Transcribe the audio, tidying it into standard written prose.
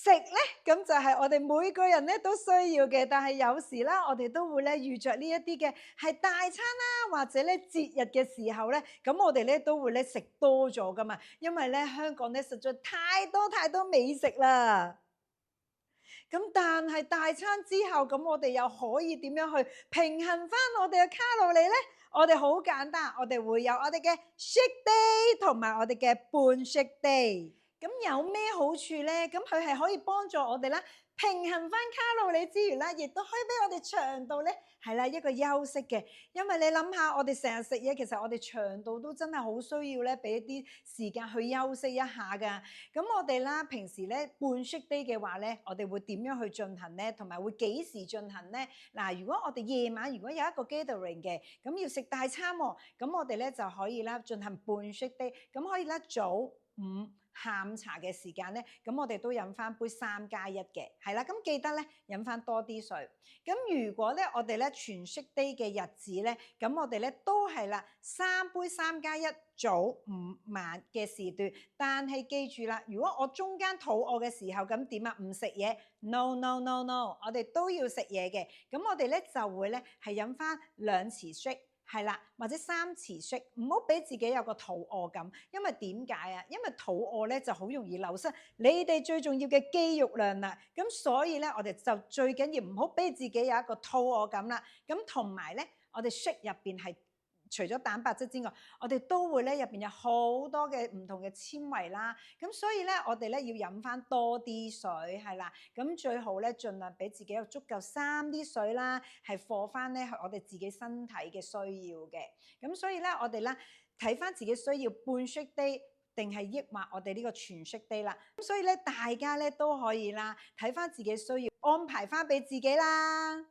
食咧，咁就係我哋每個人咧都需要嘅，但係有時啦，我哋都會咧遇着呢一啲嘅係大餐啦，或者咧節日嘅時候咧，咁我哋咧都會咧食多咗噶嘛，因為咧香港咧實在太多美食啦。咁但係大餐之後，咁我哋又可以點樣去平衡翻我哋嘅卡路里咧？我哋好簡單，我哋會有我哋嘅 shake day 同埋我哋嘅半 shake day。咁有咩好處咧？咁佢係可以幫助我哋啦，平衡翻卡路里之餘啦，亦都可以俾我哋腸道咧係啦一個休息嘅。因為你諗下，我哋成日食嘢，其實我哋腸道都真係好需要咧，俾一啲時間去休息一下噶。咁我哋啦，平時咧半 shake day 嘅話咧，我哋會點樣去進行咧？同埋會幾時進行咧？嗱，如果我哋夜晚如果有一個 gathering 嘅，咁要食大餐喎，咁我哋咧就可以啦進行半 shake day，咁可以咧早午下午茶嘅時間咧，咁我哋都飲翻杯3+1嘅，係啦，咁記得咧飲翻多啲水。咁如果咧我哋咧全 shake day 嘅日子咧，咁我哋咧都係啦3杯3+1早午晚嘅時段，但係記住啦，如果我中間肚餓嘅時候，咁點啊？唔食嘢 ？No，我哋都要食嘢嘅。咁我哋咧就會咧係飲翻2匙 shake。係啦，或者3匙 shake，唔好俾自己有個肚餓感，因為點解啊？因為肚餓咧就好容易流失你哋最重要嘅肌肉量啦。咁所以咧，我哋就最緊要唔好俾自己有一個肚餓感啦。咁同埋咧，我哋 shake 入邊係除咗蛋白質之外，我哋都會咧入邊有好多嘅唔同嘅纖維啦。咁所以咧，我哋咧要飲翻多啲水，係啦。咁最好咧，盡量俾自己有足夠3啲水啦，係貨翻咧我哋自己身體嘅需要嘅。咁所以咧，我哋咧睇翻自己需要半 shake day 定係抑或我哋呢個全 shake day 啦。咁所以咧，大家咧都可以啦，睇翻自己需要，安排翻俾自己啦。